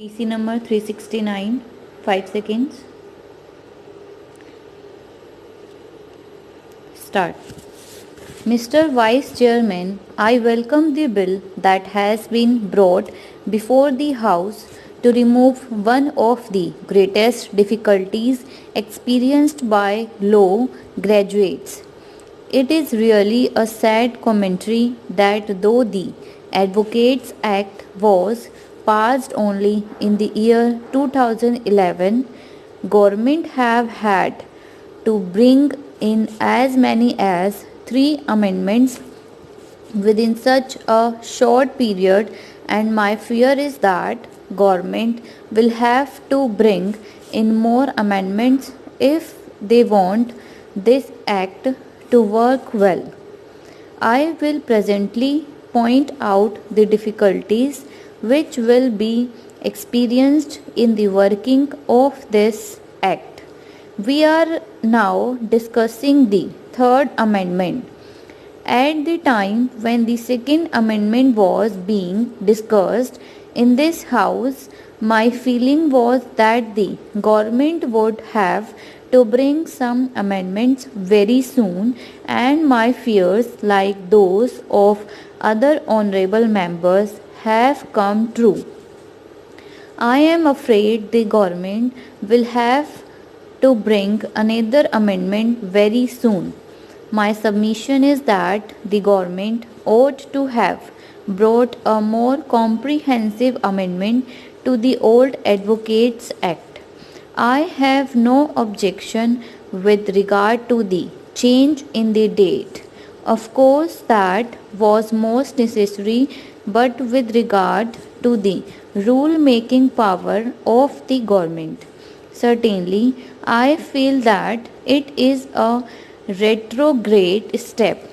PC number 369, 5 seconds. Start. Mr. Vice Chairman, I welcome the bill that has been brought before the House to remove one of the greatest difficulties experienced by law graduates. It is really a sad commentary that though the Advocates Act was passed only in the year 2011, government have had to bring in as many as 3 amendments within such a short period, and my fear is that government will have to bring in more amendments if they want this act to work well. I will presently point out the difficulties which will be experienced in the working of this act. We are now discussing the third amendment. At the time when the second amendment was being discussed in this house, my feeling was that the government would have to bring some amendments very soon, and my fears, like those of other honorable members, have come true. I am afraid the government will have to bring another amendment very soon. My submission is that the government ought to have brought a more comprehensive amendment to the old Advocates Act. I have no objection with regard to the change in the date. Of course, that was most necessary, but with regard to the rule-making power of the government, certainly I feel that it is a retrograde step.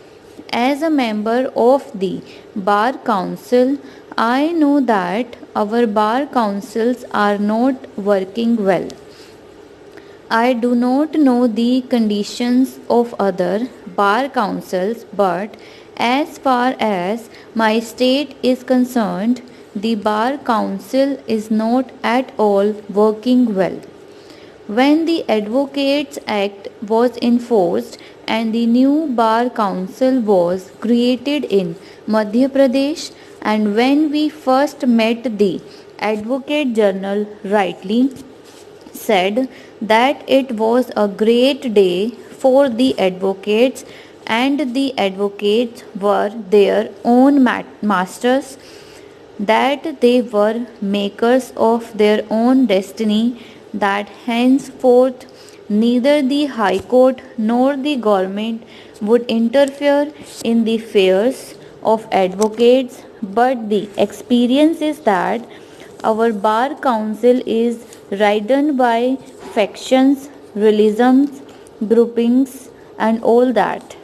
As a member of the Bar Council, I know that our bar councils are not working well. I do not know the conditions of other bar councils, but as far as my state is concerned, the bar council is not at all working well. When the Advocates Act was enforced and the new Bar Council was created in Madhya Pradesh, and when we first met, the Advocate Journal rightly said that it was a great day for the advocates, and the advocates were their own masters, that they were makers of their own destiny, that henceforth neither the High Court nor the government would interfere in the affairs of advocates. But the experience is that our Bar Council is ridden by factions, religions, groupings, and all that.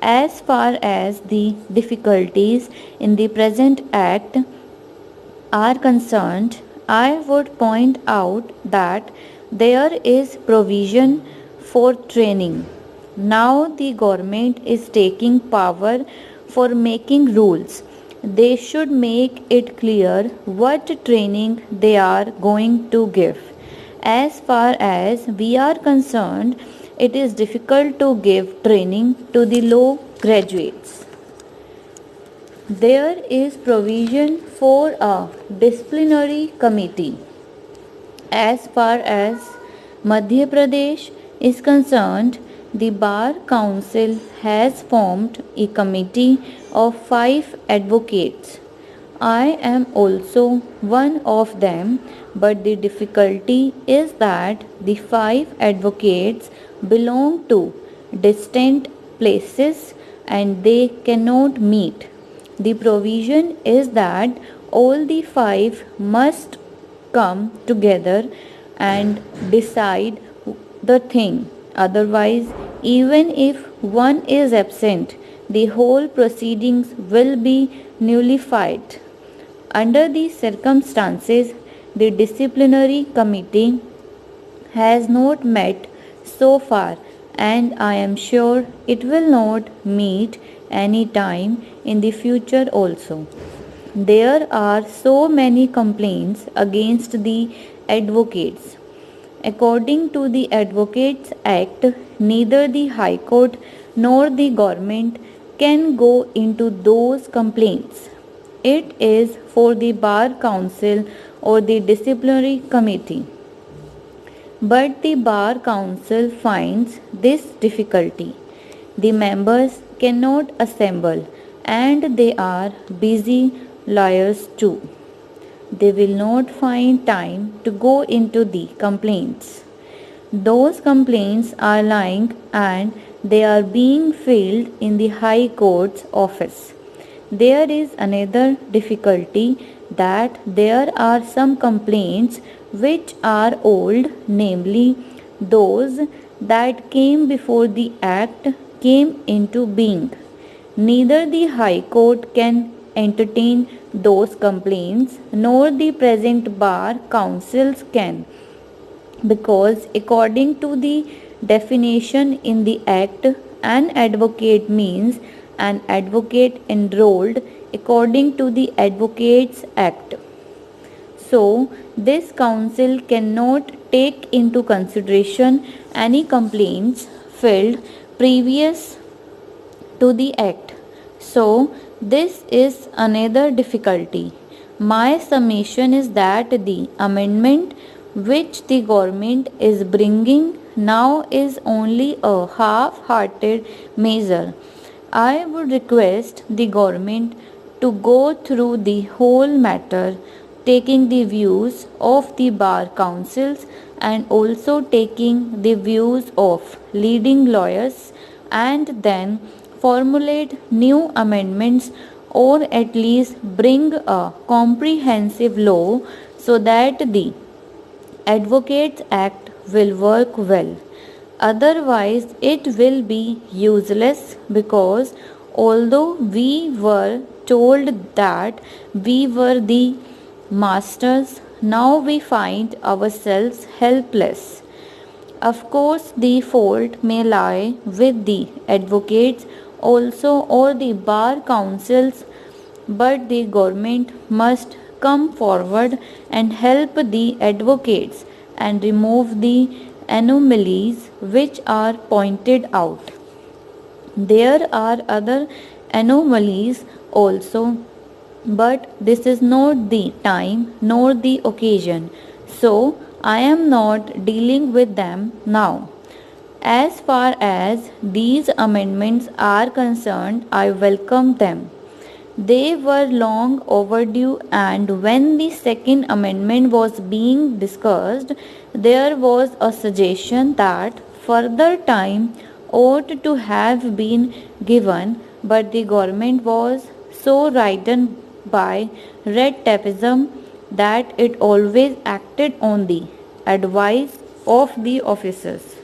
As far as the difficulties in the present act are concerned, I would point out that there is provision for training. Now the government is taking power for making rules. They should make it clear what training they are going to give. As far as we are concerned, it is difficult to give training to the law graduates. There is provision for a disciplinary committee. As far as Madhya Pradesh is concerned, the Bar Council has formed a committee of 5 advocates. I am also one of them, but the difficulty is that the 5 advocates belong to distant places and they cannot meet. The provision is that all the 5 must come together and decide the thing. Otherwise, even if one is absent, the whole proceedings will be nullified. Under these circumstances, the disciplinary committee has not met so far, and I am sure it will not meet any time in the future also. There are so many complaints against the advocates. According to the Advocates Act, neither the High Court nor the government can go into those complaints. It is for the Bar Council or the Disciplinary Committee. But the Bar Council finds this difficulty. The members cannot assemble and they are busy lawyers too. They will not find time to go into the complaints. Those complaints are lying and they are being filed in the High Court's office. There is another difficulty that there are some complaints which are old, namely those that came before the Act came into being. Neither the High Court can entertain those complaints nor the present bar councils can, because according to the definition in the Act, an advocate means an advocate enrolled according to the Advocates Act. So, this council cannot take into consideration any complaints filed previous to the Act. So, this is another difficulty. My summation is that the amendment which the government is bringing now is only a half-hearted measure. I would request the government to go through the whole matter, taking the views of the bar councils and also taking the views of leading lawyers, and then formulate new amendments or at least bring a comprehensive law so that the Advocates Act will work well. Otherwise, it will be useless, because although we were told that we were the masters, now we find ourselves helpless. Of course, the fault may lie with the advocates also or the bar councils, but the government must come forward and help the advocates and remove the anomalies which are pointed out. There are other anomalies also, but this is not the time nor the occasion, so I am not dealing with them now. As far as these amendments are concerned, I welcome them. They were long overdue, and when the second amendment was being discussed, there was a suggestion that further time ought to have been given, but the government was so ridden by red tapeism that it always acted on the advice of the officers.